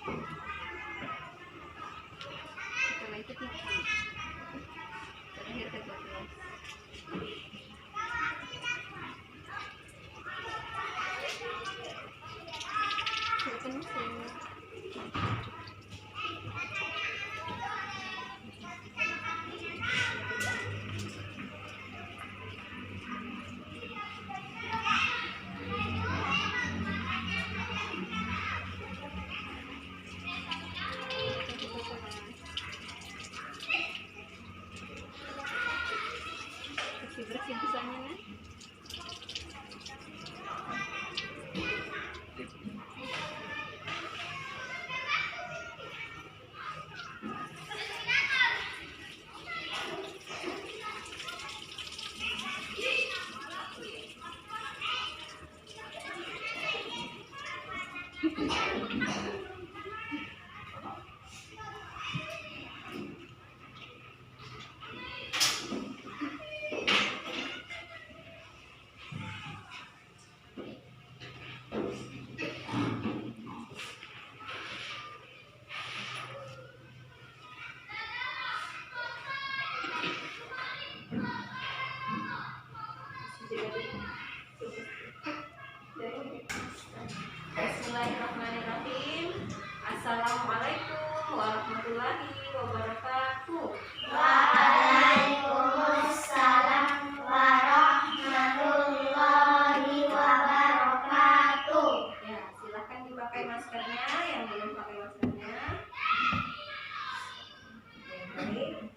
Setelah itu kita terakhir ke 12. Silakan masuk. Bersih pisangnya ya. Bismillahirrahmanirrahim. Assalamualaikum warahmatullahi wabarakatuh. Waalaikumsalam warahmatullahi wabarakatuh. Ya, silahkan dipakai maskernya yang belum pakai maskernya. Baik.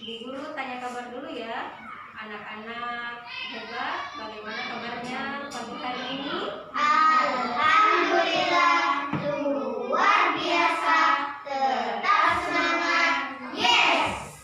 Ibu guru tanya kabar dulu ya. Anak-anak hebat, bagaimana kabarnya pagi hari ini? Alhamdulillah luar biasa, tetap semangat. Yes.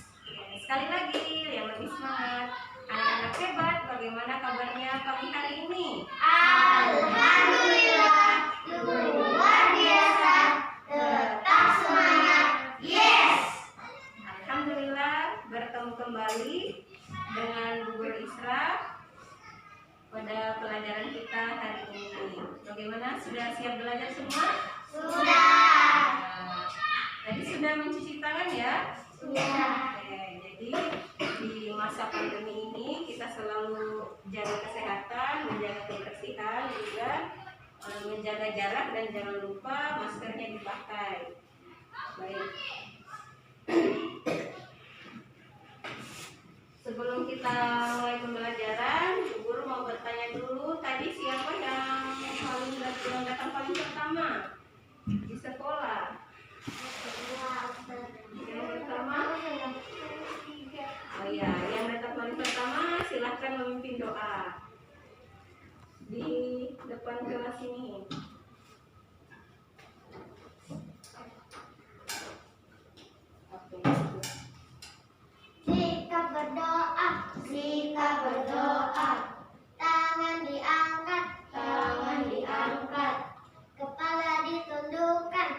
Sekali lagi yang lebih semangat. Anak-anak hebat, bagaimana kabarnya pagi hari ini? Alhamdulillah luar biasa, tetap semangat. Yes. Alhamdulillah bertemu kembali dengan Bu Guru Isra pada pelajaran kita hari ini. Bagaimana, sudah siap belajar semua? Sudah. Nah, tadi sudah mencuci tangan ya? Sudah. Oke, jadi di masa pandemi ini kita selalu jaga kesehatan, menjaga kebersihan, juga menjaga jarak, dan jangan lupa maskernya dipakai. Baik. Sebelum kita mulai pembelajaran, Bu Guru mau bertanya dulu, tadi siapa yang datang paling pertama di sekolah? Yang pertama? Oh iya, yang datang paling pertama silahkan memimpin doa di depan kelas ini. Sikap berdoa, tangan diangkat, kepala ditundukkan,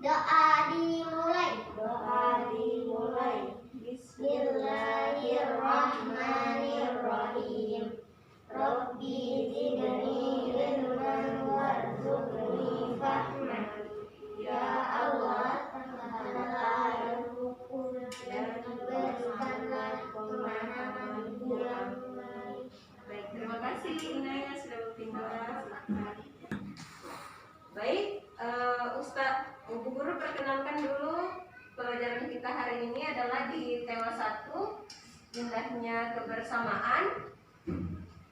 doa dimulai. Bismillahirrahmanirrahim. Rabbi zidni ilman warzuqni fahman. Ya Allah, tambahkanlah ilmuku dan berikanlah pemahaman yang baik. Baik, terima kasih Inaya sudah memimpin doa. Silakan. Baik, Ustadz, Bu Guru perkenalkan dulu pelajaran kita hari ini adalah di tema 1, indahnya kebersamaan.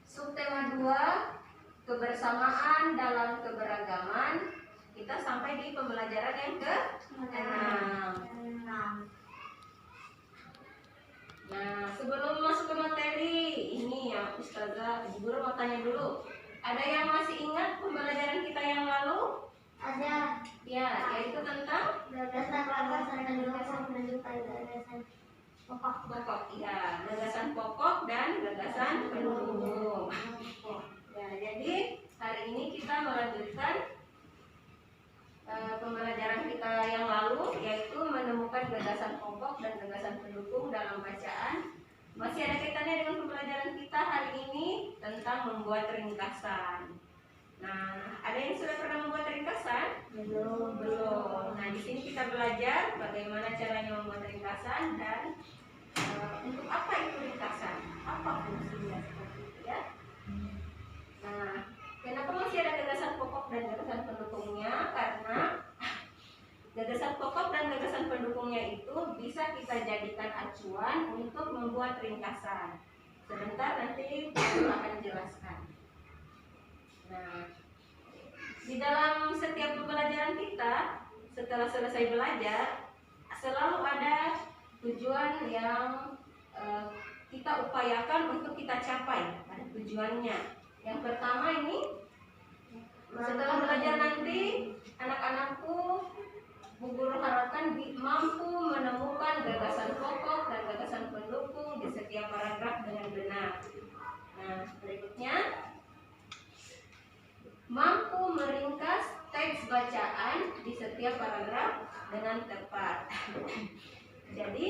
Subtema 2, kebersamaan dalam keberagaman. Kita sampai di pembelajaran yang ke-6. Nah, sebelum masuk ke materi ini yang Ustazah, Ibu Guru mau tanya dulu. Ada yang masih ingat pembelajaran kita yang lalu? Ada. Ya, yaitu tentang Gagasan pokok. Ya, gagasan pokok dan gagasan pendukung. Ya, jadi hari ini kita melanjutkan pembelajaran kita yang lalu, yaitu menemukan gagasan pokok dan gagasan pendukung dalam bacaan. Masih ada kaitannya dengan pembelajaran kita hari ini tentang membuat ringkasan. Nah, ada yang sudah pernah membuat ringkasan? Belum. Belum. Nah, di sini kita belajar bagaimana caranya membuat ringkasan dan untuk apa itu ringkasan, apa fungsinya seperti itu ya. Nah, kenapa masih ada gagasan pokok dan gagasan pendukungnya? Karena gagasan pokok dan gagasan pendukungnya itu bisa kita jadikan acuan untuk membuat ringkasan. Sebentar nanti Guru akan jelaskan. Nah, di dalam setiap pembelajaran kita, setelah selesai belajar, selalu ada tujuan yang kita upayakan untuk kita capai. Ada tujuannya. Yang pertama ini, setelah belajar nanti, anak-anakku Bu Guru harapkan mampu menemukan gagasan pokok dan gagasan pendukung di setiap paragraf dengan benar. Nah, berikutnya, mampu meringkas teks bacaan di setiap paragraf dengan tepat. Jadi,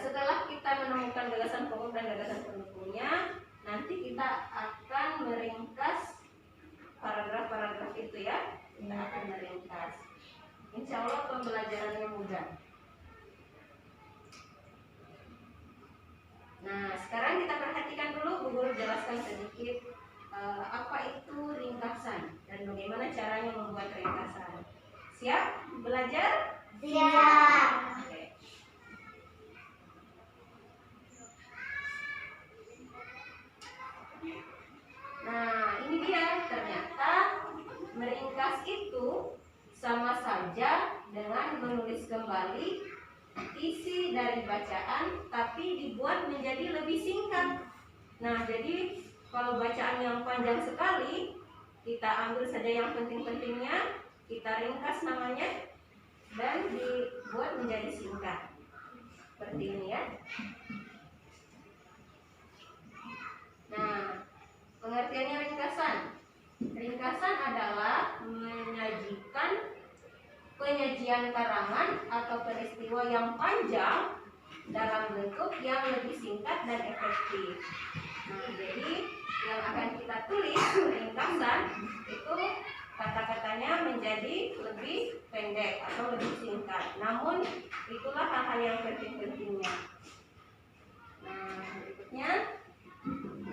setelah kita menemukan gagasan pokok dan gagasan pendukungnya, nanti kita akan meringkas paragraf-paragraf itu ya. Kita akan meringkas. Insya Allah pembelajarannya mudah. Nah, sekarang kita perhatikan dulu, Bu Guru jelaskan sedikit apa itu ringkasan dan bagaimana caranya membuat ringkasan. Siap belajar? Siap. Oke. Nah, ini dia, ternyata meringkas itu sama saja dengan menulis kembali isi dari bacaan tapi dibuat menjadi lebih singkat. Nah, jadi kalau bacaan yang panjang sekali, kita ambil saja yang penting-pentingnya, kita ringkas namanya dan dibuat menjadi singkat. Seperti ini ya. Nah, pengertiannya ringkasan. Ringkasan adalah menyajikan penyajian karangan atau peristiwa yang panjang dalam bentuk yang lebih singkat dan efektif. Nah, jadi yang akan kita tulis ringkasan itu kata-katanya menjadi lebih pendek atau lebih singkat. Namun itulah hal-hal yang penting-pentingnya. Nah, berikutnya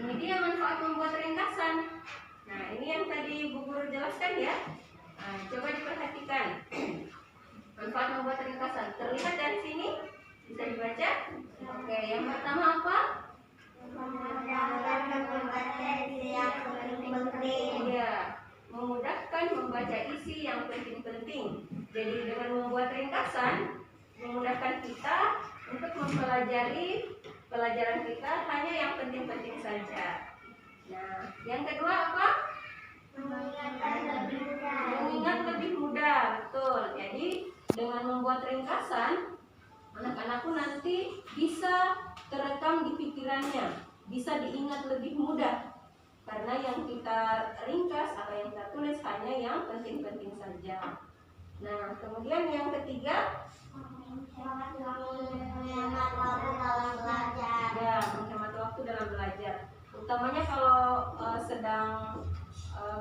ini dia manfaat membuat ringkasan. Nah, ini yang tadi Bu Guru jelaskan ya. Nah, coba diperhatikan. Manfaat membuat ringkasan terlihat dari sini, bisa dibaca. Oke, yang pertama apa? Memudahkan membaca isi yang penting-penting. Iya, memudahkan membaca isi yang penting-penting. Jadi dengan membuat ringkasan, memudahkan kita untuk mempelajari pelajaran kita hanya yang penting-penting saja. Nah, yang kedua apa? Mengingat lebih mudah, betul. Jadi dengan membuat ringkasan, anak-anakku nanti bisa terekam di pikirannya, bisa diingat lebih mudah. Karena yang kita ringkas atau yang kita tulis hanya yang penting-penting saja. Nah, kemudian yang ketiga, Menghemat waktu dalam belajar. ya, menghemat waktu dalam belajar. Utamanya kalau sedang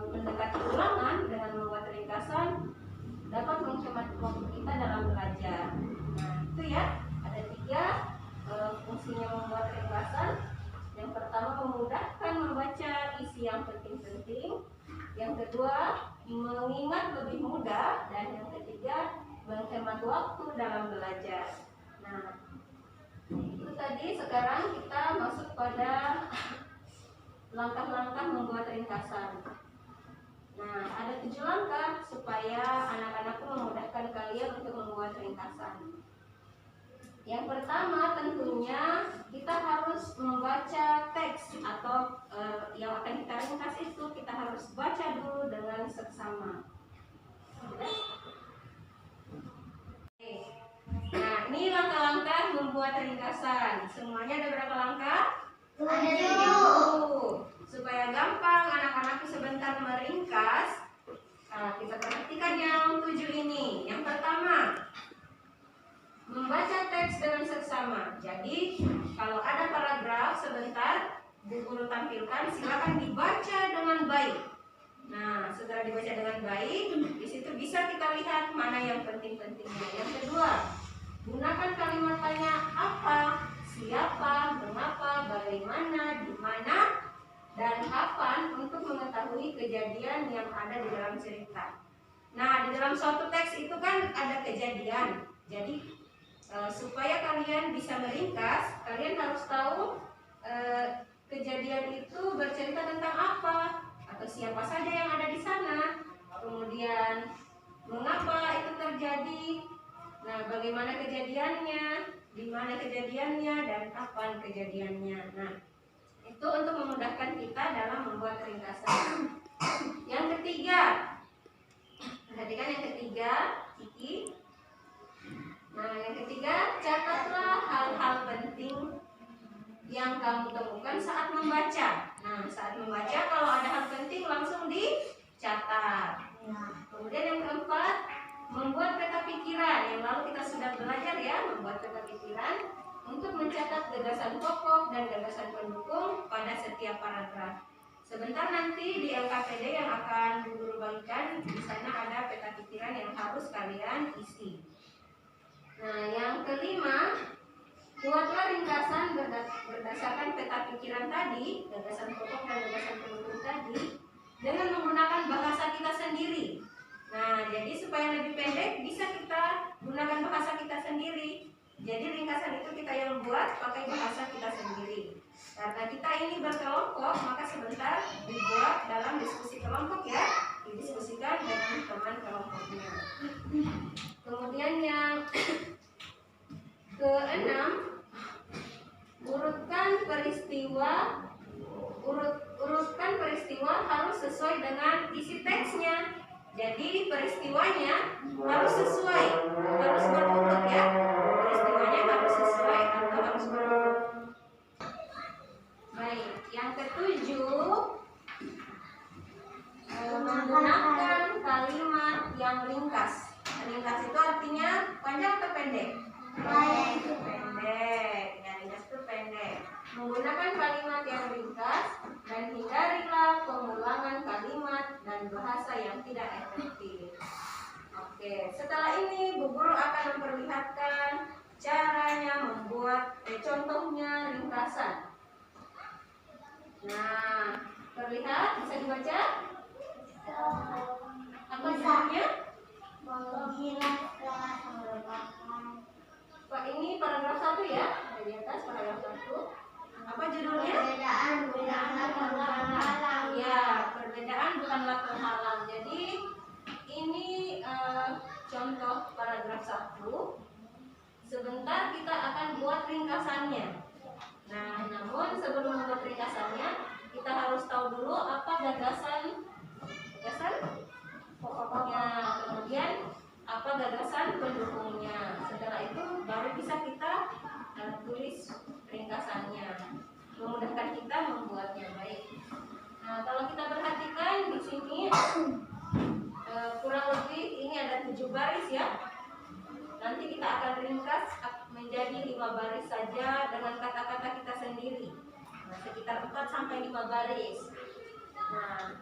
mendekati ulangan, dengan membuat ringkasan dapat menghemat waktu kita dalam belajar. Nah, itu ya, ada 3 fungsinya membuat ringkasan. Yang pertama, memudahkan membaca isi yang penting-penting. Yang kedua, mengingat lebih mudah. Dan yang ketiga, menghemat waktu dalam belajar. Nah, itu tadi. Sekarang kita masuk pada langkah-langkah membuat ringkasan. Nah, ada 7 langkah supaya anak-anakku memudahkan kalian untuk membuat ringkasan. Yang pertama, tentunya kita harus membaca teks atau yang akan kita ringkas itu kita harus baca dulu dengan seksama. Nah, ini langkah-langkah membuat ringkasan. Semuanya ada berapa langkah? 7. Supaya gampang anak-anakku sebentar meringkas. Nah, kita perhatikan yang 7 ini. Yang pertama, membaca teks dengan seksama. Jadi, kalau ada paragraf sebentar, Bu Guru tampilkan tampilkan, silakan dibaca dengan baik. Nah, setelah dibaca dengan baik, di situ bisa kita lihat mana yang penting-pentingnya. Yang kedua, gunakan kalimat tanya apa, siapa, mengapa, bagaimana, di mana, dan kapan untuk mengetahui kejadian yang ada di dalam cerita. Nah, di dalam suatu teks itu kan ada kejadian. Jadi supaya kalian bisa meringkas, kalian harus tahu kejadian itu bercerita tentang apa, atau siapa saja yang ada di sana, kemudian mengapa itu terjadi, nah bagaimana kejadiannya, di mana kejadiannya, dan kapan kejadiannya. Nah, itu untuk memudahkan kita dalam membuat ringkasan. Yang ketiga, perhatikan yang ketiga, Kiki. Nah, yang ketiga, catatlah hal-hal penting yang kamu temukan saat membaca. Nah, saat membaca kalau ada hal penting langsung dicatat. Kemudian yang keempat, membuat peta pikiran. Yang lalu kita sudah belajar ya, membuat peta pikiran untuk mencatat gagasan pokok dan gagasan pendukung pada setiap paragraf. Sebentar nanti di LKPD yang akan Bu Guru bagikan, di sana ada peta pikiran yang harus kalian isi. Nah, yang kelima, buatlah ringkasan berdasarkan peta pikiran tadi, gagasan pokok dan gagasan pendukung tadi, dengan menggunakan bahasa kita sendiri. Nah, jadi supaya lebih pendek, bisa kita gunakan bahasa kita sendiri. Jadi ringkasan itu kita yang buat pakai bahasa kita sendiri. Karena kita ini berkelompok, maka sebentar dibuat dalam diskusi kelompok ya, didiskusikan dengan teman kelompoknya. Kemudian yang keenam, urutkan peristiwa harus sesuai dengan isi teksnya. Jadi peristiwanya harus sesuai, harus berurut ya. Peristiwanya harus sesuai atau harus berurut. Baik, yang ketujuh, menggunakan kalimat yang ringkas. Ringkas itu artinya panjang atau pendek? Pendek. Ya, ringkas itu pendek. Menggunakan kalimat yang ringkas dan hindarilah pengulangan kalimat dan bahasa yang tidak efektif. Oke, setelah ini Bu Guru akan memperlihatkan caranya membuat contohnya ringkasan. Nah, terlihat, bisa dibaca? Apa judulnya? Pak, ini paragraf 1 ya, ada di atas paragraf 1. Apa judulnya? Perbedaan bukanlah penghalang. Ya, perbedaan bukanlah penghalang. Jadi ini contoh paragraf 1. Sebentar kita akan buat ringkasannya. Nah, namun sebelum membuat ringkasannya, kita harus tahu dulu apa gagasan pokoknya, kemudian apa gagasan pendukungnya. Setelah itu baru bisa kita tulis ringkasannya, memudahkan kita membuatnya. Baik. Nah, kalau kita perhatikan di sini kurang lebih ini ada 7 baris ya. Nanti kita akan ringkas menjadi 5 baris saja dengan kata-kata kita sendiri. Nah, sekitar 4 sampai 5 baris. Nah,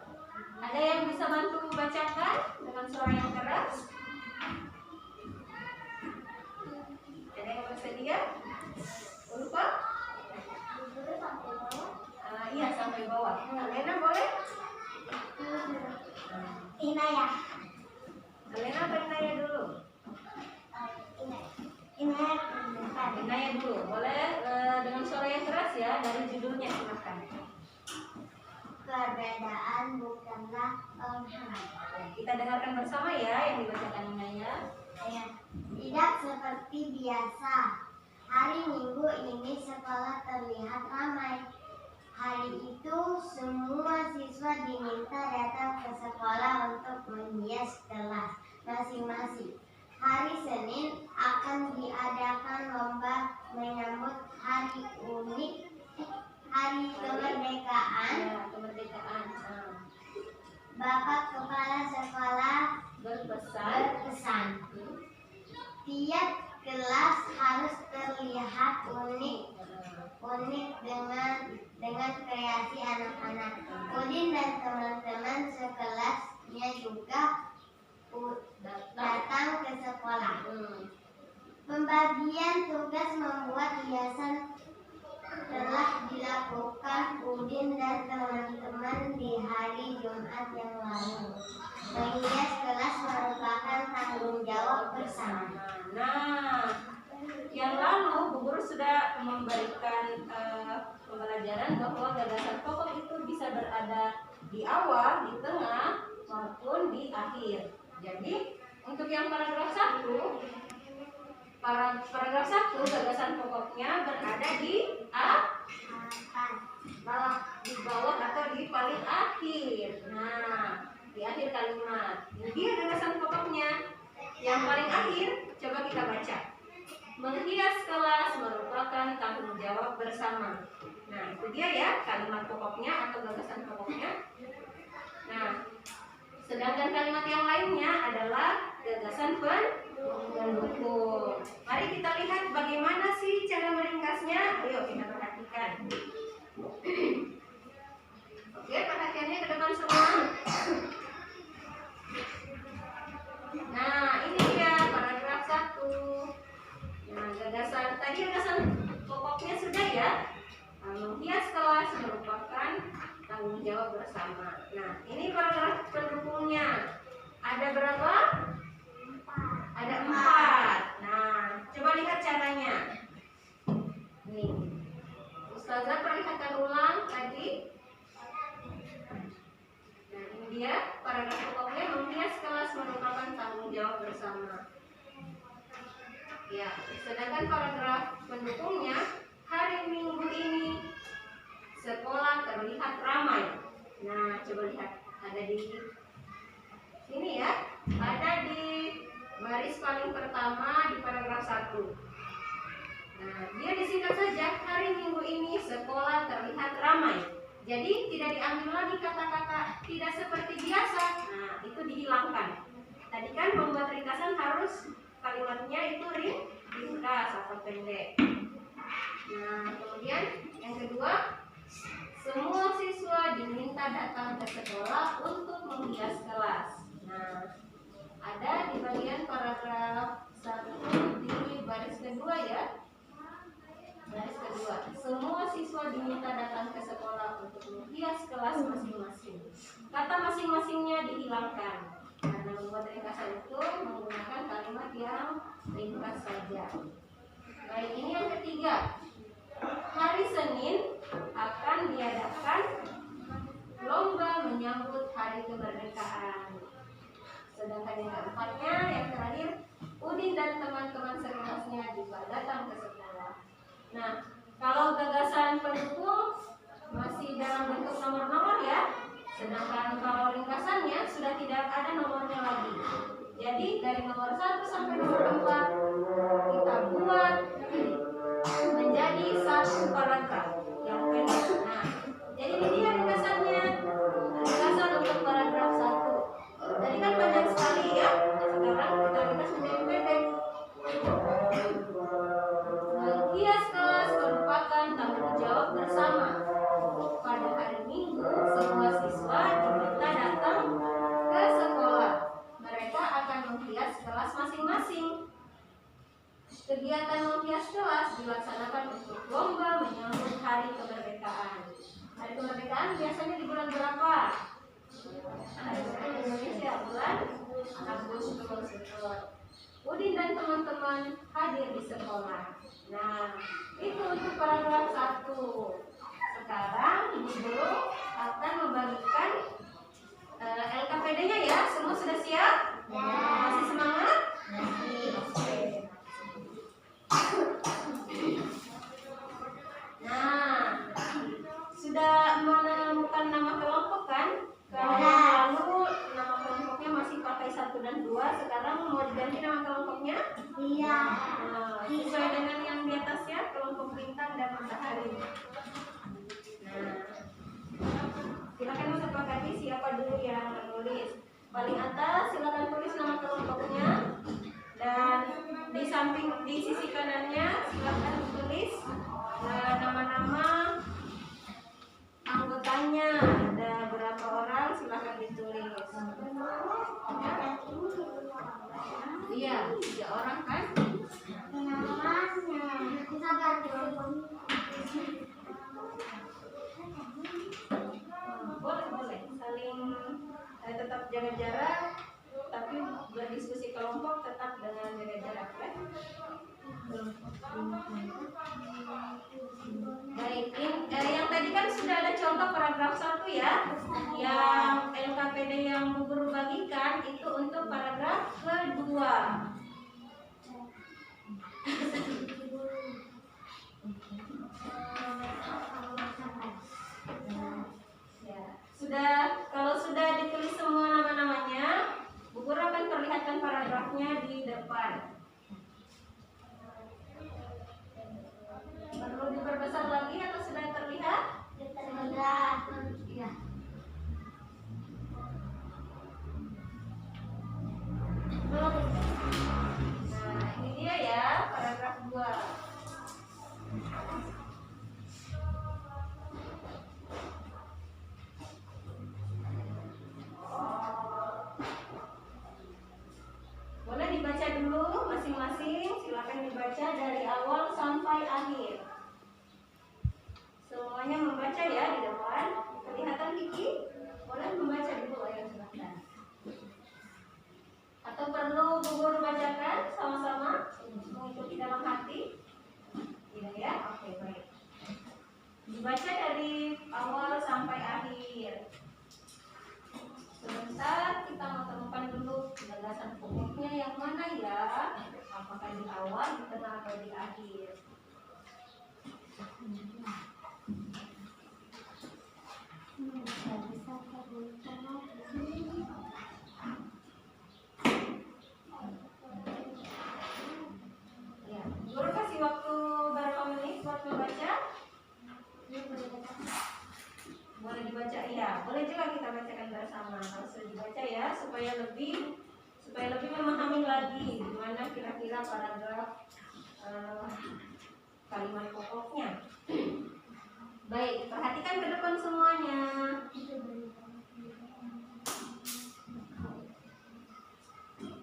ada yang bisa bantu membacakan dengan suara yang keras? Ada yang bersedia? Lupa? Iya, sampai bawah. Lena boleh? Inayah. Lena atau Inaya dulu? Inaya dulu. Boleh dengan suara yang keras ya, dari judulnya silakan. Perbedaan bukanlah penghalang. Kita dengarkan bersama ya yang dibacakan Inaya. Tidak seperti biasa. Hari Minggu ini sekolah terlihat ramai. Hari itu semua siswa diminta datang ke sekolah untuk menghias kelas masing-masing. Hari Senin akan diadakan lomba menyambut hari unik, hari kemerdekaan. Ya, kemerdekaan. Bapak Kepala Sekolah berpesan, tiap kelas harus terlihat unik dengan kreasi anak Udin dan teman-teman sekelasnya juga datang ke sekolah. Pembagian tugas membuat hiasan telah dilakukan Udin dan teman-teman di hari Jumat yang lalu. Menghias kelas merupakan tanggung jawab bersama. Nah, yang lalu Bu Guru sudah memberikan pembelajaran bahwa gagasan pokok itu bisa berada di awal, di tengah, maupun di akhir. Jadi untuk yang paragraf 1, paragraf 1 gagasan pokoknya berada di bawah atau di paling akhir. Nah, di akhir kalimat. Ini dia gagasan pokoknya. Yang paling akhir, coba kita baca. Menghias kelas merupakan tanggung jawab bersama. Nah, itu dia ya kalimat pokoknya atau gagasan pokoknya. Nah, sedangkan kalimat yang lainnya adalah gagasan pendukung. Mari kita lihat bagaimana sih cara meringkasnya. Ayo kita perhatikan. Oke, perhatiannya ke depan semua. Nah, ini dia paragraf 1. Nah, gagasan pokoknya sudah ya. Menghias kelas merupakan tanggung jawab bersama. Nah, ini paragraf pendukungnya. Ada berapa? Ada 4. Nah, coba lihat caranya. Nih, Ustazah perlihatkan ulang tadi. Nah, ini dia paragraf pokoknya. Menghias kelas merupakan tanggung jawab bersama. Ya, sedangkan paragraf pendukungnya, hari Minggu ini sekolah terlihat ramai. Nah, coba lihat, ada di sini ya, ada di baris paling pertama di paragraf 1. Nah, dia disingkat saja, hari Minggu ini sekolah terlihat ramai. Jadi tidak diambil lagi kata-kata tidak seperti biasa. Nah, itu dihilangkan. Tadi kan membuat ringkasan harus kalimatnya itu ringkas atau pendek. Nah, kemudian yang kedua, semua siswa diminta datang ke sekolah untuk menghias kelas. Nah, ada di bagian paragraf 1 di baris kedua ya. Baris kedua, semua siswa diminta datang ke sekolah untuk menghias kelas masing-masing. Kata masing-masingnya dihilangkan. Karena membuat ringkasan itu menggunakan kalimat yang ringkas saja. Baik, ini yang ketiga. Hari Senin akan diadakan lomba menyambut hari kemerdekaan. Sedangkan yang keempatnya, yang terakhir, Udin dan teman-teman sekelasnya juga datang ke sekolah. Nah, kalau gagasan pendukung masih dalam bentuk nomor-nomor ya. Sedangkan kalau ringkasannya sudah tidak ada nomornya lagi. Jadi dari nomor 1 sampai nomor 4 kita buat menjadi satu paragraf yang pendek. Nah, jadi ini dia ringkasannya. Ringkasan untuk paragraf 1. Tadi kan panjang sekali ya. Sekarang kita ringkas menjadi pendek. Menghias kelas merupakan tanggung jawab bersama. Pada hari Minggu, semua siswa diminta datang ke sekolah. Mereka akan menghias kelas masing-masing. Kegiatan menghias kelas dilaksanakan untuk lomba menyambut hari kemerdekaan. Hari kemerdekaan biasanya di bulan berapa? Hari kemerdekaan Indonesia bulan Agustus. Udin dan teman-teman hadir di sekolah. Nah, itu untuk paragraf 1. Sekarang Ibu Guru akan membagikan LKPD-nya ya. Semua sudah siap? Ya. Masih semangat? Masih. Nah, sudah menemukan nama kelompok kan? Kalau yang lalu nama kelompoknya masih pakai 1 dan 2. Sekarang mau diganti nama kelompoknya? Iya. Nah, sesuai dengan yang di atasnya, kelompok bintang dan matahari. Nah, silakan sepakati siapa dulu yang menulis. Paling atas silakan tulis nama kelompoknya, dan di samping di sisi kanannya silakan tulis nama-nama anggotanya. Ada berapa Iya, 3 orang kan? Boleh saling tetap jaga jarak, tapi berdiskusi kelompok tetap dengan jaga jarak ya. Baik, yang tadi kan sudah ada contoh paragraf 1 ya. Yang LKPD yang Bu Guru bagikan itu untuk paragraf kedua. Kalau sudah ditulis semua nama-namanya, Bu Guru akan perlihatkan paragrafnya di depan. Perlu diperbesar lagi atau sudah terlihat? Terlihat. Iya. Nah, ini dia ya, paragraf 2. Boleh dibaca dulu masing-masing, silakan dibaca dari awal sampai akhir. Semuanya membaca ya di depan. Kelihatan Kiki? Boleh membaca dulu ya, silakan. Atau perlu Bu Guru bacakan sama-sama mengikuti dalam hati? Tidak ya? Oke, baik. Dibaca dari awal sampai akhir. Sebentar kita mau temukan dulu gagasan pokoknya yang mana ya? Apakah di awal, di tengah, atau di akhir? Ya, Guru kasih waktu berapa menit buat membaca? Boleh dibaca ya, boleh juga kita bacakan bersama. Harus dibaca ya supaya lebih memahami lagi gimana kira-kira paragraf kalimat pokoknya. Baik, perhatikan ke depan semuanya.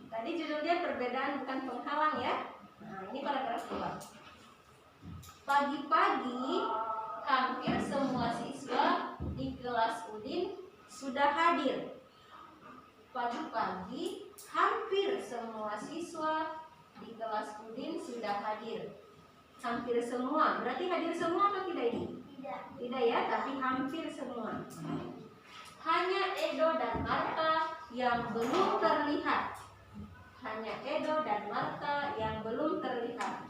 Tadi judulnya perbedaan bukan penghalang ya. Nah, ini paragraf 2. Pagi-pagi hampir semua siswa di kelas Udin sudah hadir. Pagi-pagi hampir semua siswa di kelas Udin sudah hadir. Hampir semua, berarti hadir semua atau tidak ini? Tidak ya, tapi hampir semua. Hanya Edo dan Marta yang belum terlihat. Hanya Edo dan Marta yang belum terlihat.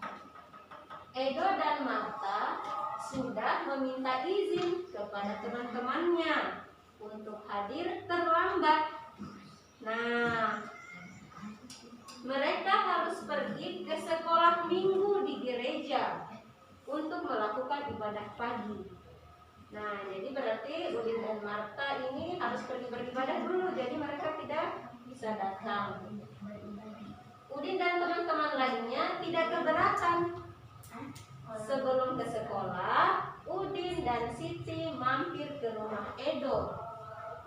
Edo dan Marta sudah meminta izin kepada teman-temannya untuk hadir terlambat. Nah, mereka harus pergi ke sekolah minggu di gereja untuk melakukan ibadah pagi. Nah, jadi berarti Udin dan Marta ini harus pergi beribadah dulu, jadi mereka tidak bisa datang. Udin dan teman-teman lainnya tidak keberatan. Sebelum ke sekolah, Udin dan Siti mampir ke rumah Edo,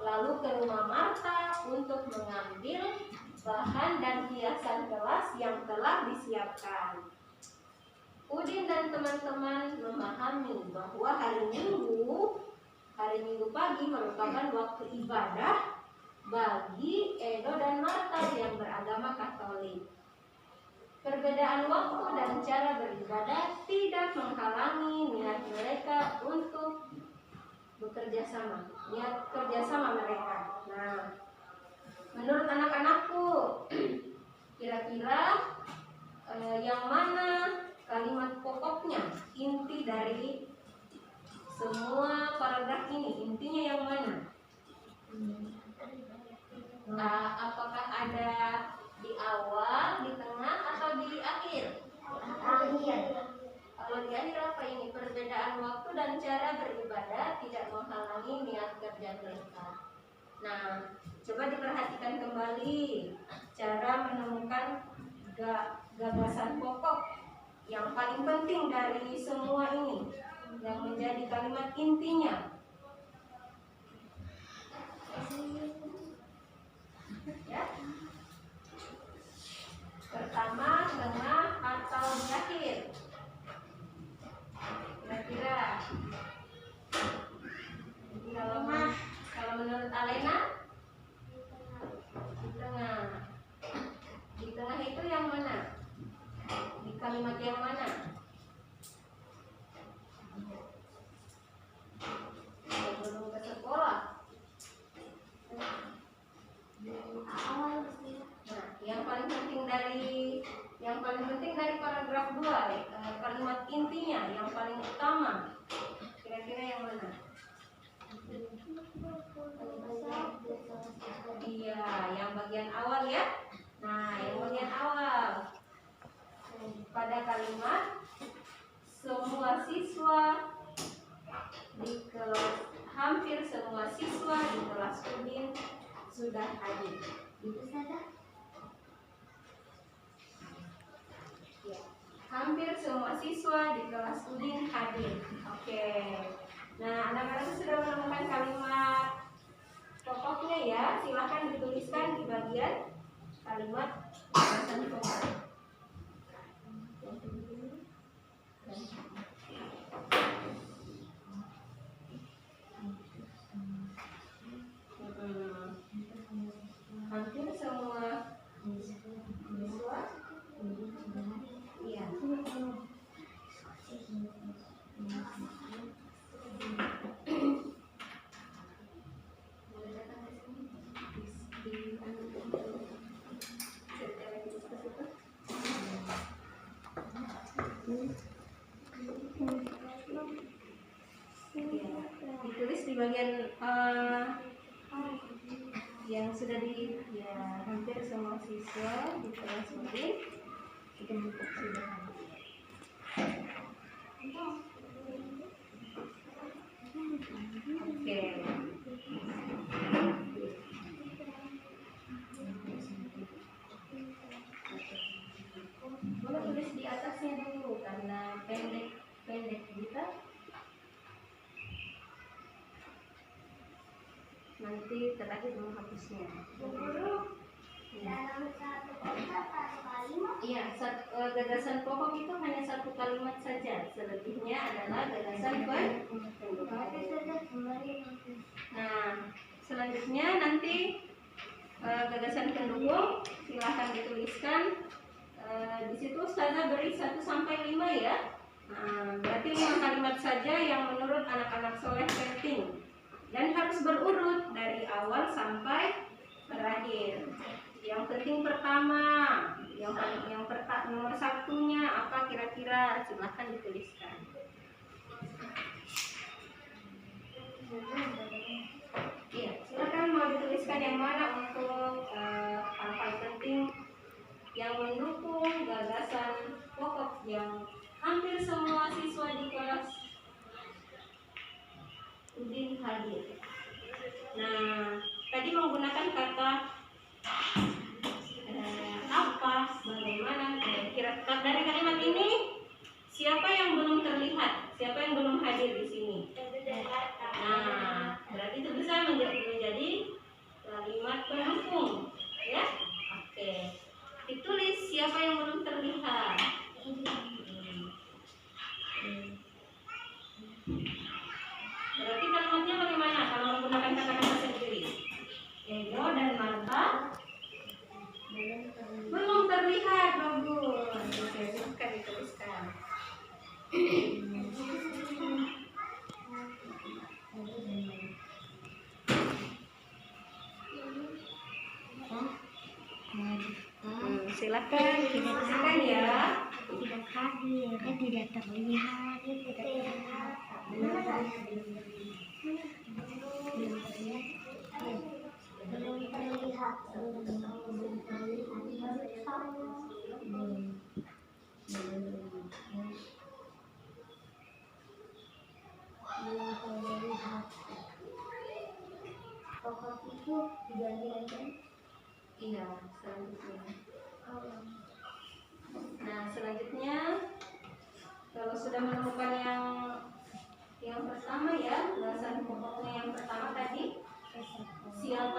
lalu ke rumah Marta untuk mengambil bahan dan hiasan kelas yang telah disiapkan. Udin dan teman-teman memahami bahwa hari Minggu pagi merupakan waktu ibadah bagi Edo dan Marta yang beragama Katolik. Perbedaan waktu dan cara beribadah tidak menghalangi niat mereka untuk bekerja sama, niat kerjasama mereka. Nah, menurut anak-anakku, kira-kira yang mana kalimat pokoknya, inti dari semua paragraf ini, intinya yang mana? Apakah ada di awal, di tengah, atau di akhir? Akhir. Kalau di akhir apa ini? Perbedaan waktu dan cara beribadah tidak menghalangi niat kerja mereka. Nah, coba diperhatikan kembali cara menemukan gagasan pokok yang paling penting dari semua ini, yang menjadi kalimat intinya. Ya. siswa di kelas Udin sudah hadir. Itu saja. Ya. Hampir semua siswa di kelas Udin hadir. Oke. Nah, anak-anak sudah menemukan kalimat pokoknya ya. Silahkan dituliskan di bagian kalimat gagasan pokok. Hampir semua siswa, iya. Ditulis di bagian yang sudah ya, hampir semua siswa di kelas ini sudah. Oke. Boleh tulis di atasnya dulu karena pendek kita. Nanti terakhir menghapusnya. Guru, dalam satu kalimat satu kalimat. Iya, gagasan pokok itu hanya satu kalimat saja. Selebihnya adalah gagasan pendukung. Nah, selanjutnya nanti gagasan pendukung silahkan dituliskan. Di situ Ustazah beri 1 sampai 5 ya. Nah, berarti 5 kalimat saja yang menurut anak-anak soleh penting. Dan harus berurut dari awal sampai terakhir. Yang penting pertama, nomor 1-nya apa kira-kira? Silahkan dituliskan. Iya, silakan mau dituliskan yang mana untuk hal-hal penting yang mendukung gagasan pokok yang hampir semua siswa di kelas Udin hadir. Nah, tadi menggunakan kata apa, bagaimana, kira dari kalimat ini siapa yang belum terlihat, siapa yang belum hadir di sini. Nah, berarti itu bisa menjadi kalimat pendukung, ya. Oke, ditulis siapa yang belum terlihat. Berarti kalimatnya bagaimana kalau menggunakan kata-kata sendiri? Edo dan Marta belum terlihat, bagus. Oke, silahkan dituliskan. Silakan dituliskan ya. Tidak hadir, tidak terlihat, tidak terlihat. Belum terlihat. Pokok itu diganti-ganti. Iya, selanjutnya. Nah, selanjutnya kalau sudah menemukan yang pertama ya, gagasan pokoknya yang pertama tadi, siapa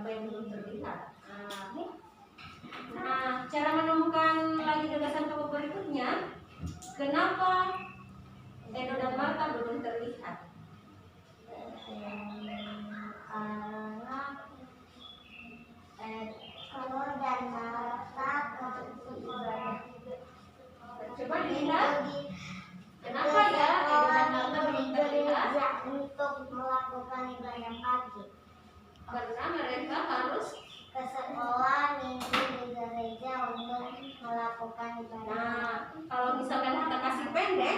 yang belum terlihat. Nah, cara menemukan lagi gagasan pokok berikutnya, kenapa Edo dan Marta belum terlihat? Kalau dan Marta Coba dilihat. Kenapa ya Edo dan Marta belum terlihat? Untuk melakukan ibadah pagi. Karena mereka harus Ke sekolah minggu di gereja untuk melakukan ibadah. Nah, kalau misalkan kita kasih pendek,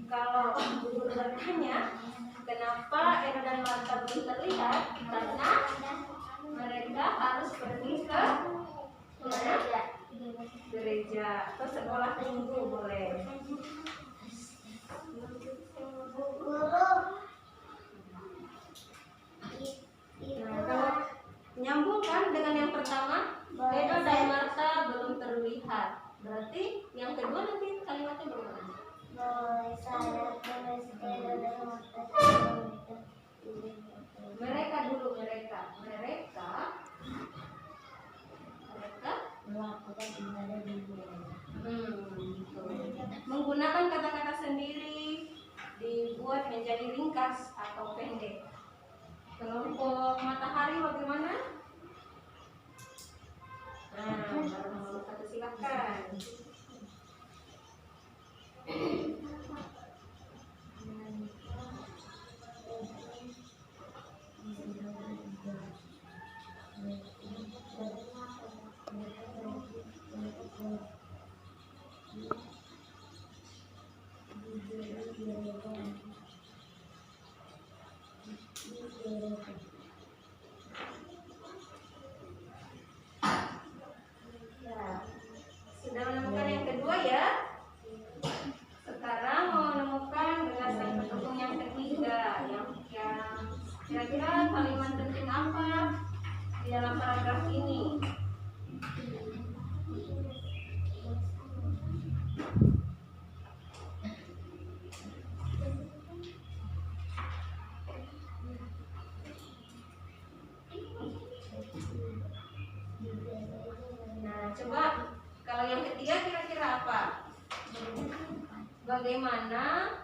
kalau guru bertanya kenapa Edo dan Marta belum terlihat, karena mereka harus pergi ke gereja atau sekolah minggu boleh. Guru, Kira-kira kalimat penting apa di dalam paragraf ini? Nah, coba kalau yang ketiga kira-kira apa? Bagaimana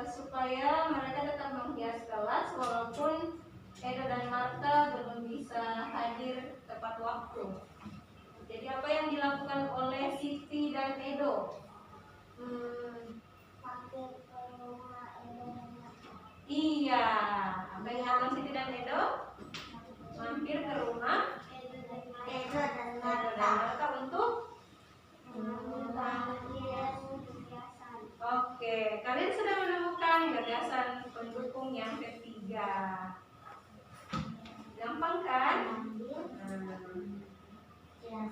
supaya mereka tetap menghias kelas walaupun Edo dan Marta belum bisa hadir tepat waktu. Jadi apa yang dilakukan oleh Siti dan Edo? Iya, apa yang dilakukan Siti dan Edo? Mampir ke rumah Edo dan Marta untuk Oke, kalian sudah menemukan gagasan pendukung yang ketiga. Gampang kan?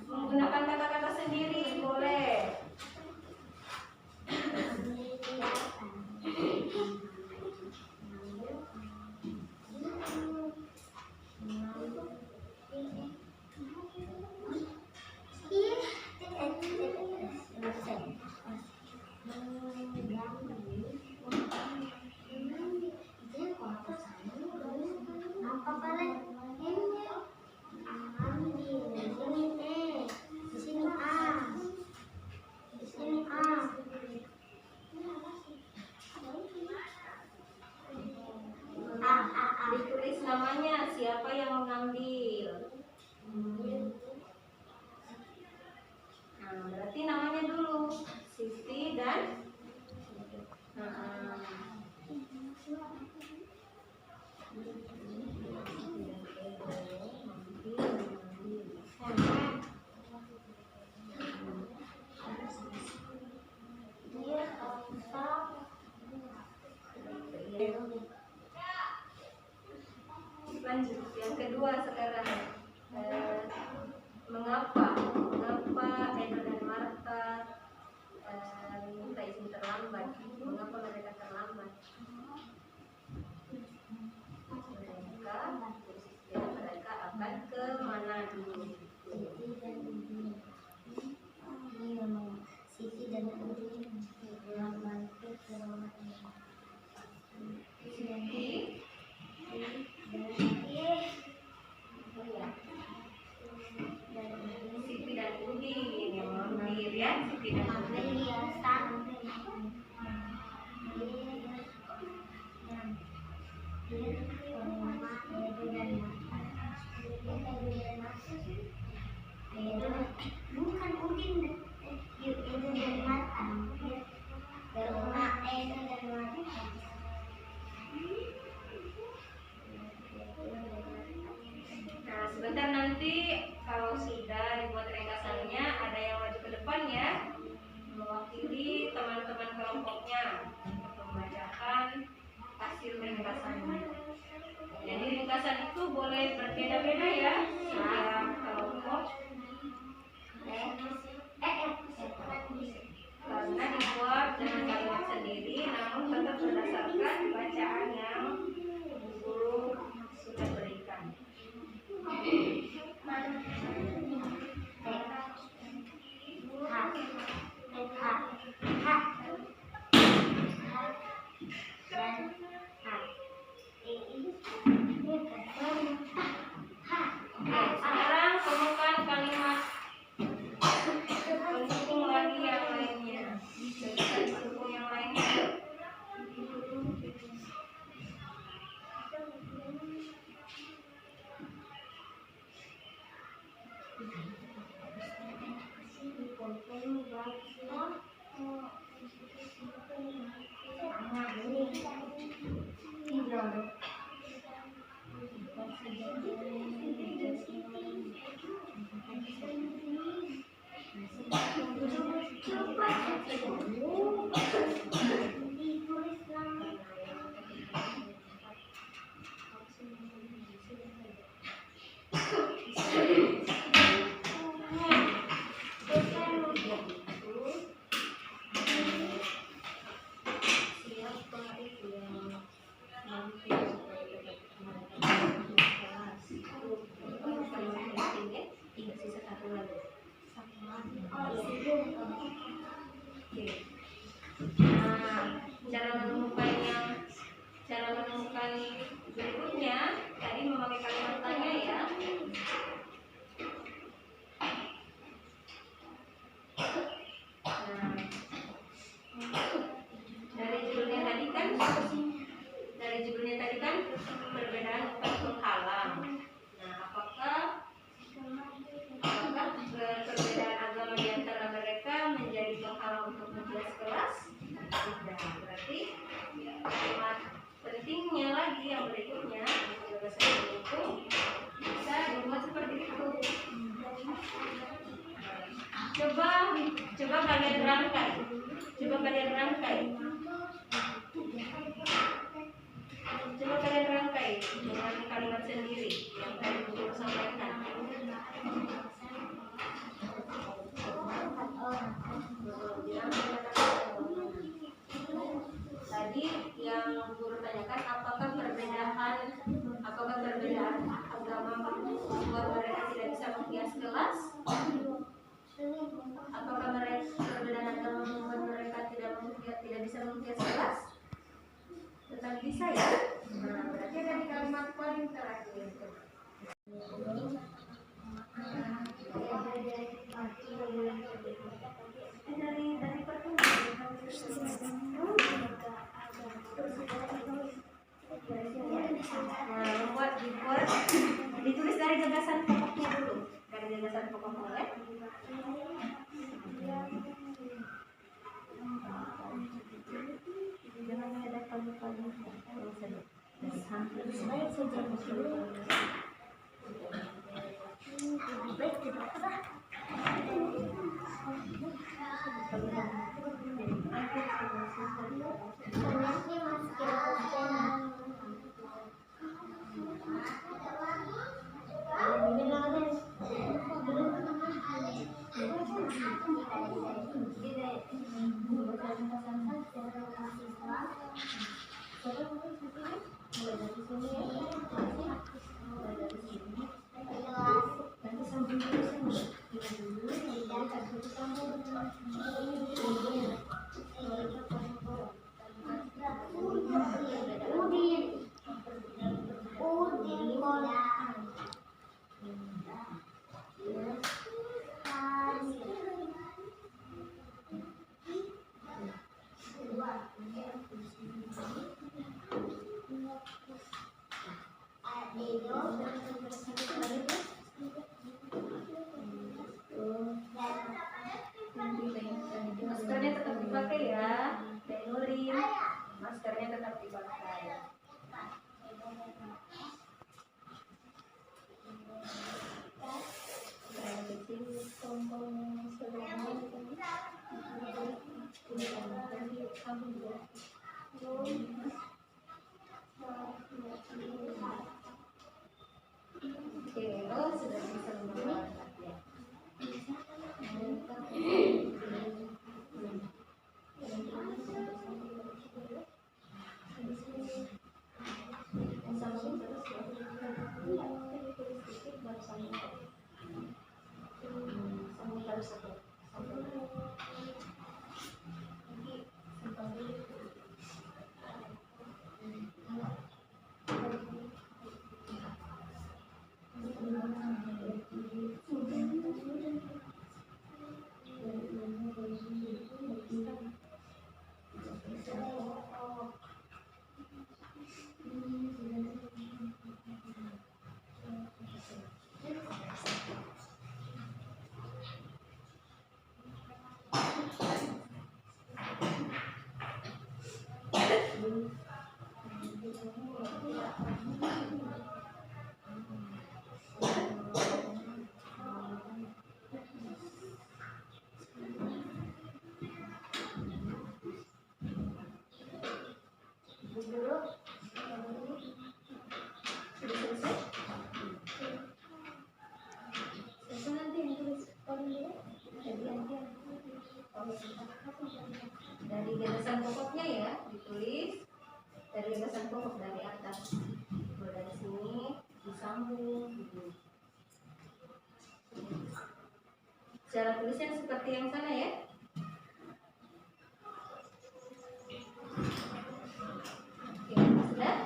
Menggunakan kata-kata sendiri boleh. Ditulis namanya, siapa yang mengambil. Nah, berarti namanya dulu Siti dan lanjut yang kedua sekarang. Mengapa Edo dan Marta minta izin terlambat? Mengapa mereka terlambat? Mereka akan ke mana dulu? Siti dan Udin mampir ke rumah Siti dan Udin yang mampir ya, Siti dan Udin. Bukan Udin, Edo dan Marta. Ke rumah Edo dan Marta. Nah, sebentar nanti kalau sudah dibuat ringkasannya, ada yang maju ke depan ya, mewakili teman-teman kelompoknya untuk membacakan hasil ringkasannya. Jadi ringkasan itu boleh berbeda-beda ya, setiap kelompok. Karena dibuat dengan kalimat sendiri, namun tetap berdasarkan bacaan yang guru sudah berikan. Sekarang temukan kalimat pendukung lagi yang lainnya. Pendukung yang lainnya. yang berikutnya, gagasan itu bisa dibuat seperti itu. Coba kalian rangkai. Coba kalian rangkai dengan kalimat sendiri yang tadi guru sampaikan. Tadi yang guru tanyakan, apakah perbedaan agama membuat mereka tidak bisa menghias kelas? Apakah perbedaan agama membuat mereka tidak bisa menghias kelas? Tetap bisa ya. Nah, berarti ada di kalimat paling terakhir. Dari pertemuan dibuat ditulis dari gagasan pokoknya dulu, dari gagasan pokoknya ya. Maskernya tetap dipakai ya, Nurin. Maskernya tetap dipakai. Oke, sudah bisa membaca ya. Dari gagasan pokoknya ya, ditulis dari gagasan pokok dari atas. Dari sini disambung gitu. Cara tulisnya seperti yang sana ya. Oke, sudah?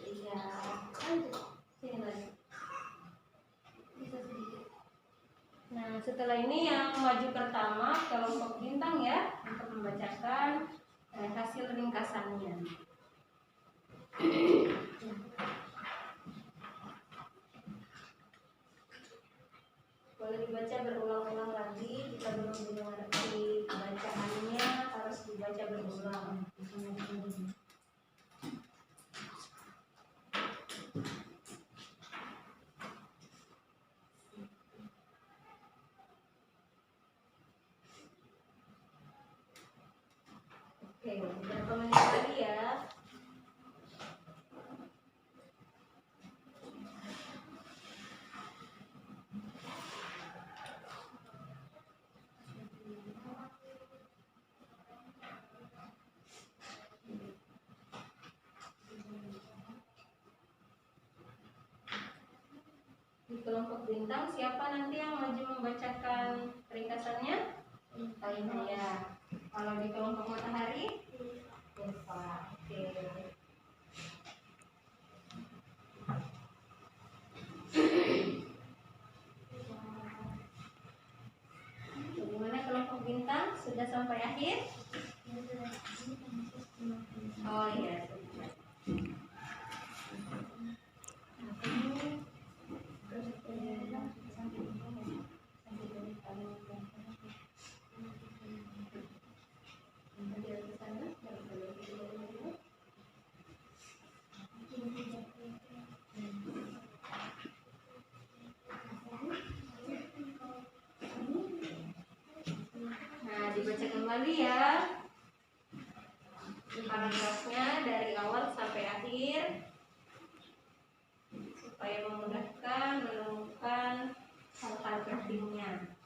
Iya. Sini lagi. Bisa sedikit. Nah, setelah ini yang maju pertama kelompok bintang ya, untuk membacakan hasil ringkasannya. Boleh dibaca berulang-ulang lagi, jika belum mengerti bacaannya harus dibaca berulang. Di kelompok bintang siapa nanti yang maju membacakan ringkasannya? Oh ya. Kalau di kelompok matahari? Eva. Oke. Bagaimana kelompok bintang? Sudah sampai akhir? Oh iya. Nah, dibaca kembali ya paragrafnya dari awal sampai akhir supaya memudahkan menemukan hal-hal pentingnya.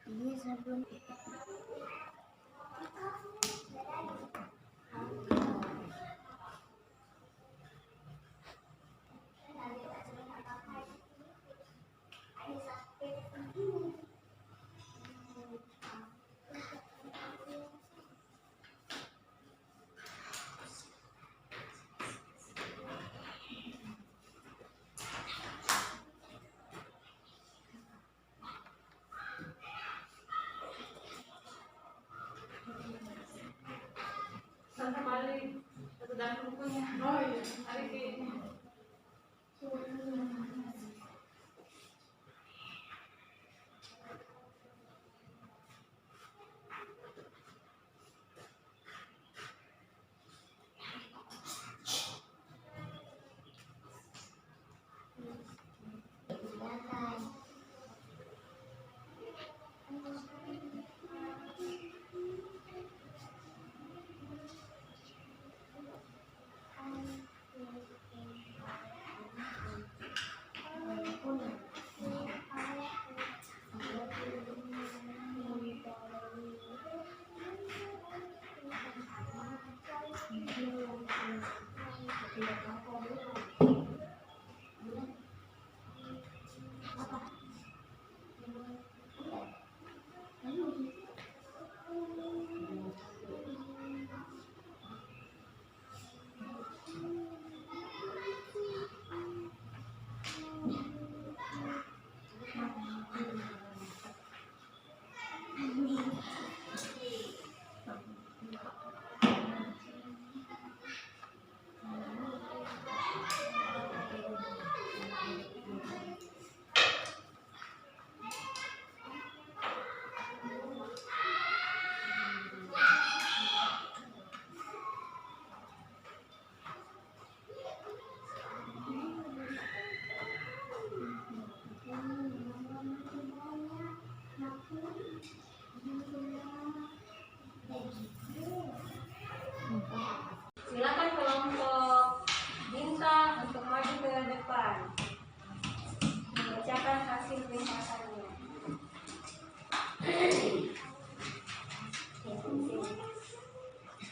Ini sebelum Satu kali sedang bukunya. Oh iya, hari ini. Silakan kelompok bintang untuk maju ke depan membacakan hasil ringkasannya.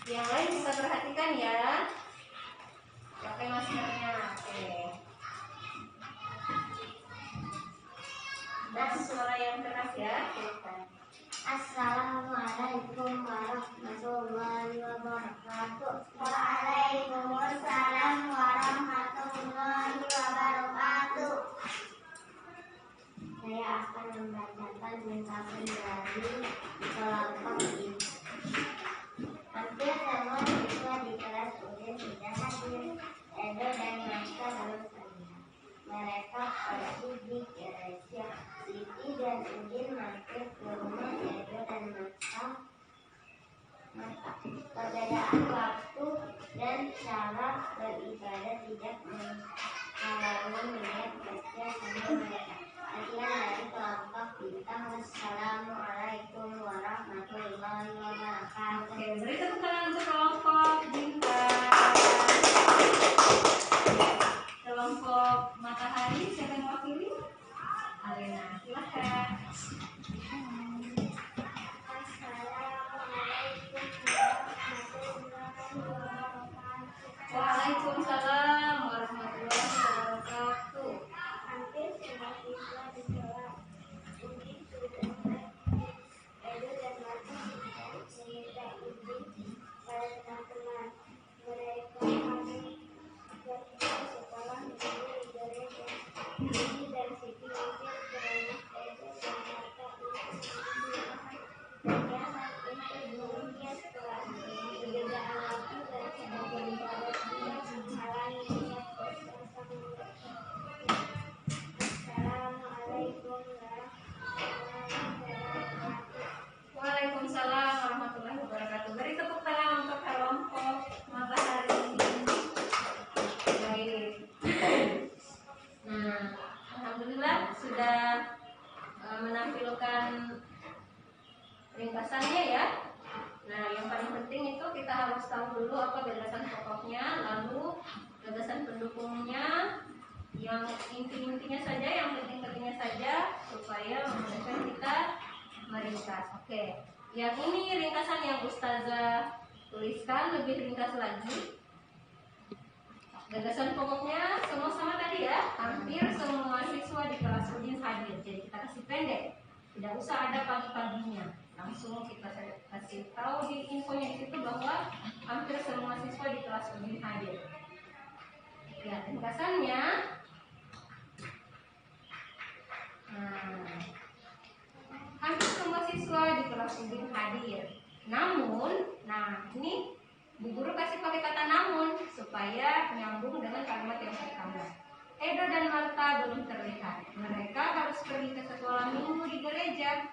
Yang lain bisa perhatikan ya, pakai maskernya. Oke. Dan suara yang keras ya. Assalamualaikum warahmatullahi wabarakatuh. Waalaikumsalam warahmatullahi wabarakatuh. Saya akan membacakan ringkasan dari kelompok ini. Hampir semua siswa di kelas Udin sudah hadir. Edo dan Naska belum terlihat. Mereka pergi di gereja. Siti dan Udin mampir ke rumah Edo dan Naska. Perbedaan waktu dan cara beribadah tidak menghalangi niat kerja sama mereka. Sekian dari kelompok bintang. Wassalamualaikum warahmatullahi wabarakatuh. Oke, beri tepuk tangan untuk kelompok bintang. Kelompok matahari, siapa yang mewakili? Alena, silahkan. Waalaikumsalam warahmatullahi wabarakatuh. Hampir semua siswa di kelas Udin sudah hadir. Edo dan Naska meminta izin pada teman-teman mereka kami pergi sekolah dulu di gereja. Udin dan Siti mampir ke rumah Edo dan Naska untuk istirahat. Kegiatan itu belum setelah perbedaan waktu dan cara beribadah tidak menghalangi niat kerja sama mereka. Assalamualaikum warahmatullahi wabarakatuh. Waalaikumsalam warahmatullahi wabarakatuh. Beri tepuk tangan untuk kelompok matahari. Baik. Nah, alhamdulillah sudah menampilkan ringkasannya ya. Nah, yang paling penting itu kita harus tahu dulu apa gagasan pokoknya, lalu gagasan pendukungnya, yang inti-intinya saja, yang penting-pentingnya saja, supaya memudahkan kita meringkas. Oke, yang ini ringkasan yang Ustazah tuliskan, lebih ringkas lagi. Gagasan pokoknya semua sama tadi ya, hampir semua siswa di kelas Udin hadir. Jadi kita kasih pendek, tidak usah ada pagi-paginya. Langsung kita kasih tahu di infonya di situ bahwa hampir semua siswa di kelas Udin hadir. Ya, ringkasannya. Hampir semua siswa di kelas Udin hadir. Namun, nah ini Bu Guru kasih pakai kata namun supaya nyambung dengan kalimat yang pertama. Edo dan Marta belum terlihat. Mereka harus pergi ke sekolah minggu di gereja.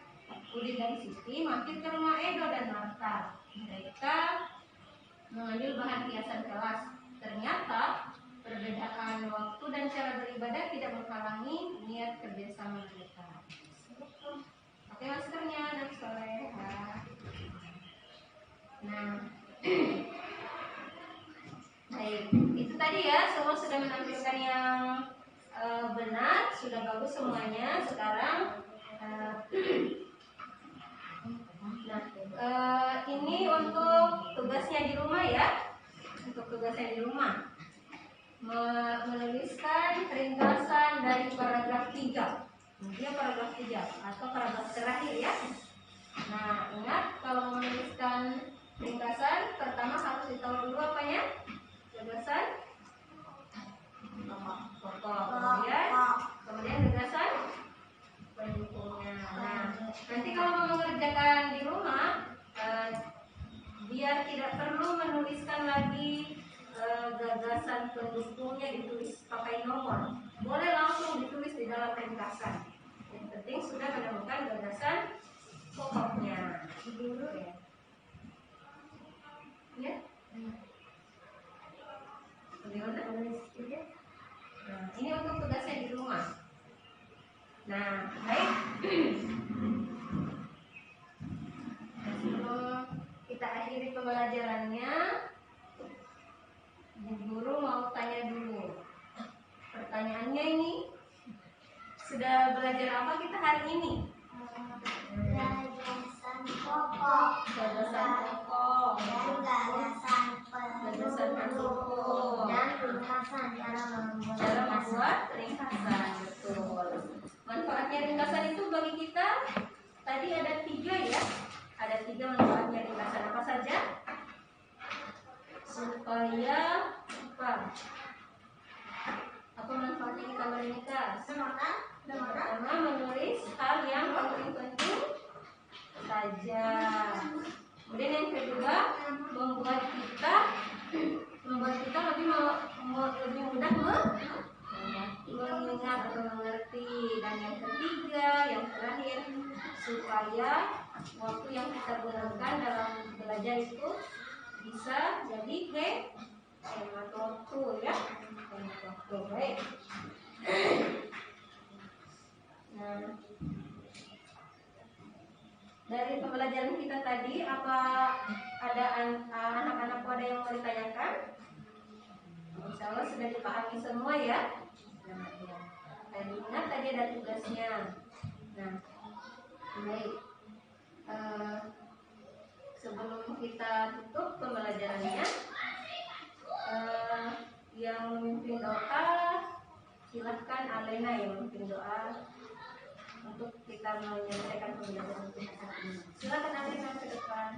Udin dan Siti mampir ke rumah Edo dan Marta. Mereka mengambil bahan hiasan kelas. Ternyata perbedaan waktu dan cara beribadah tidak menghalangi niat kerjasama mereka. Pakai maskernya, dan soleha. Nah, baik, itu tadi ya, semua sudah menampilkan yang benar, sudah bagus semuanya. Sekarang ini untuk tugasnya di rumah ya, untuk tugasnya di rumah. menuliskan ringkasan dari paragraf 3. Dia paragraf 3 atau paragraf terakhir ya. Nah, ingat kalau menuliskan ringkasan pertama harus ditahu dulu apanya? Gagasan pokok. Kemudian gagasan pendukungnya. Nah, nanti kalau mau mengerjakan di rumah biar tidak perlu menuliskan lagi gagasan pendukungnya ditulis pakai nomor, boleh langsung ditulis di dalam ringkasan. Yang penting sudah menemukan gagasan pokoknya. Ya. Bagaimana? Nah, ini untuk tugasnya di rumah. Nah, baik. Sebelum kita akhiri pembelajarannya, Bu Guru mau tanya dulu. Pertanyaannya ini, sudah belajar apa kita hari ini? Gagasan pokok. Gagasan pokok. Gagasan pendukung. Dan ringkasan Cara membuat ringkasan. Betul. Manfaatnya ringkasan itu bagi kita tadi ada 3 ya. Ada 3 manfaatnya ringkasan. Apa saja? Supaya apa manfaatnya kita meringkas? Pertama, menulis hal yang penting-penting saja. Kemudian yang kedua, membuat kita lebih mudah mengingat atau mengerti. Dan yang ketiga, yang terakhir, supaya waktu yang kita gunakan dalam belajar itu bisa jadi hemat waktu ya. Hemat waktu. Baik. Nah, dari pembelajaran kita tadi, apa ada anak-anak ada yang mau ditanyakan? Insya Allah sudah dipahami semua ya. Dan ingat tadi ada tugasnya. Nah, baik. Sebelum kita tutup pembelajarannya, yang memimpin doa, silahkan Alena yang memimpin doa untuk kita menyelesaikan pembelajaran kita hari ini. Silakan Alena ke depan.